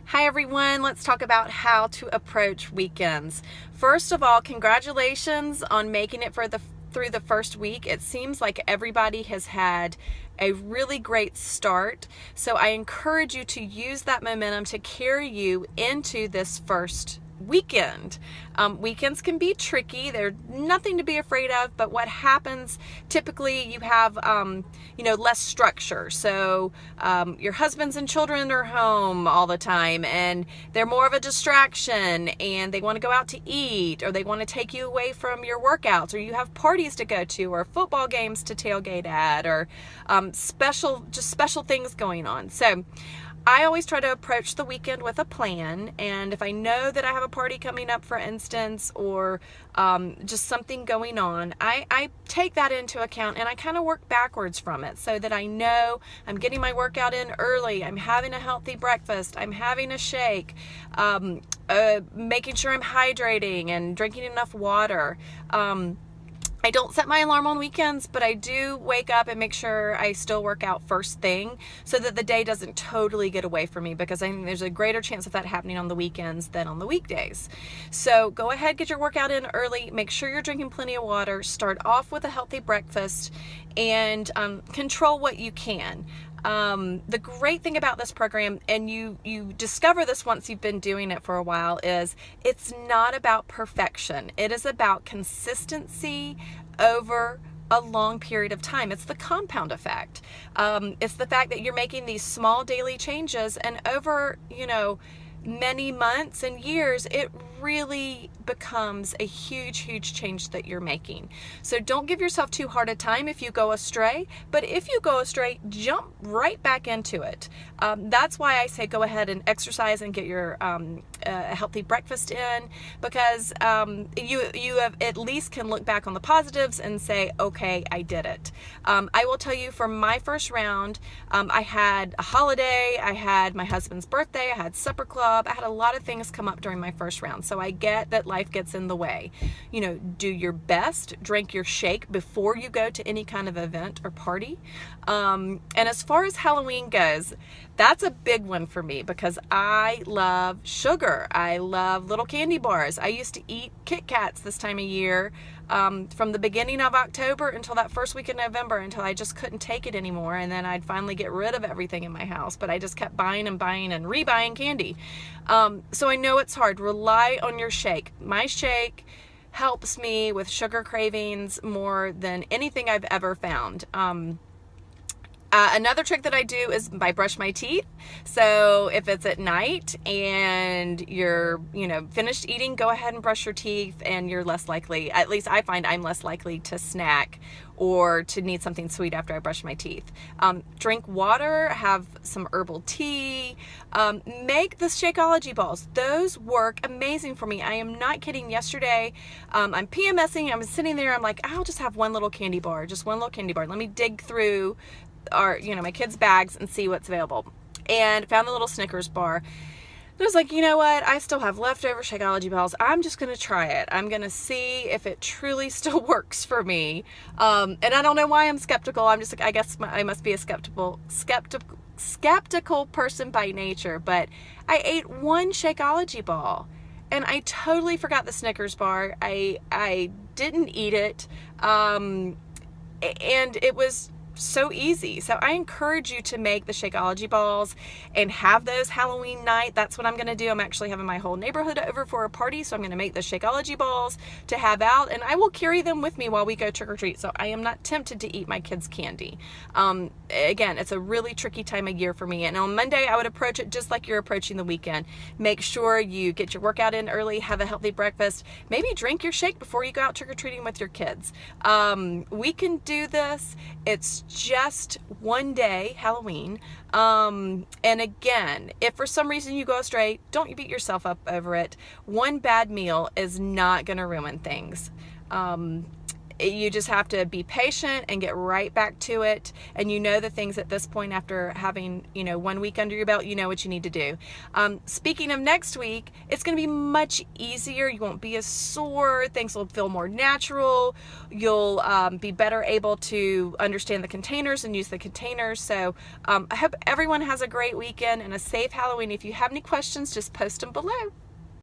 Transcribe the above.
Hi everyone, let's talk about how to approach weekends. First of all, congratulations on making it through the first week. It seems like everybody has had a really great start. So I encourage you to use that momentum to carry you into this first weekend. Weekends can be tricky. They're nothing to be afraid of, but what happens typically you have less structure. So your husbands and children are home all the time and they're more of a distraction, and they want to go out to eat, or they want to take you away from your workouts, or you have parties to go to, or football games to tailgate at, or special things going on. So I always try to approach the weekend with a plan, and if I know that I have a party coming up, for instance, or just something going on, I take that into account and I kind of work backwards from it so that I know I'm getting my workout in early, I'm having a healthy breakfast, I'm having a shake, making sure I'm hydrating and drinking enough water. I don't set my alarm on weekends, but I do wake up and make sure I still work out first thing so that the day doesn't totally get away from me, because I think there's a greater chance of that happening on the weekends than on the weekdays. So go ahead, get your workout in early, make sure you're drinking plenty of water, start off with a healthy breakfast, and control what you can. The great thing about this program, and you discover this once you've been doing it for a while, is it's not about perfection. It is about consistency over a long period of time. It's the compound effect. It's the fact that you're making these small daily changes, and over, many months and years, it really becomes a huge change that you're making. So don't give yourself too hard a time if you go astray, but if you go astray, jump right back into it. That's why I say go ahead and exercise and get your a healthy breakfast in, because you have, at least can look back on the positives and say, okay, I did it. I will tell you, for my first round, I had a holiday, I had my husband's birthday, I had supper club, I had a lot of things come up during my first round. So I get that life gets in the way. Do your best, drink your shake before you go to any kind of event or party. And as far as Halloween goes, that's a big one for me because I love sugar. I love little candy bars. I used to eat Kit Kats this time of year, from the beginning of October until that first week in November, until I just couldn't take it anymore. And then I'd finally get rid of everything in my house, but I just kept buying and rebuying candy. So I know it's hard. Rely on your shake. My shake helps me with sugar cravings more than anything I've ever found. Another trick that I do is I brush my teeth. So if it's at night and you're, finished eating, go ahead and brush your teeth, and you're less likely, at least I find I'm less likely to snack or to need something sweet after I brush my teeth. Drink water, have some herbal tea, make the Shakeology balls. Those work amazing for me. I am not kidding. Yesterday, I'm PMSing, I'm sitting there, I'm like, I'll just have one little candy bar, just one little candy bar. Let me dig through my kids' bags and see what's available, and found the little Snickers bar. And I was like, you know what? I still have leftover Shakeology balls. I'm just going to try it. I'm going to see if it truly still works for me. And I don't know why I'm skeptical. I'm just like, I guess I must be a skeptical person by nature. But I ate one Shakeology ball and I totally forgot the Snickers bar. I didn't eat it. And it was so easy. So I encourage you to make the Shakeology balls and have those Halloween night. That's what I'm going to do. I'm actually having my whole neighborhood over for a party, so I'm going to make the Shakeology balls to have out, and I will carry them with me while we go trick-or-treat, so I am not tempted to eat my kids' candy. Again, it's a really tricky time of year for me, and on Monday I would approach it just like you're approaching the weekend. Make sure you get your workout in early, have a healthy breakfast, maybe drink your shake before you go out trick-or-treating with your kids. We can do this. It's just one day, Halloween. And again, if for some reason you go astray, don't beat yourself up over it. One bad meal is not going to ruin things. You just have to be patient and get right back to it. And you know the things at this point after having, 1 week under your belt, you know what you need to do. Speaking of next week, it's going to be much easier. You won't be as sore. Things will feel more natural. You'll be better able to understand the containers and use the containers. So I hope everyone has a great weekend and a safe Halloween. If you have any questions, just post them below.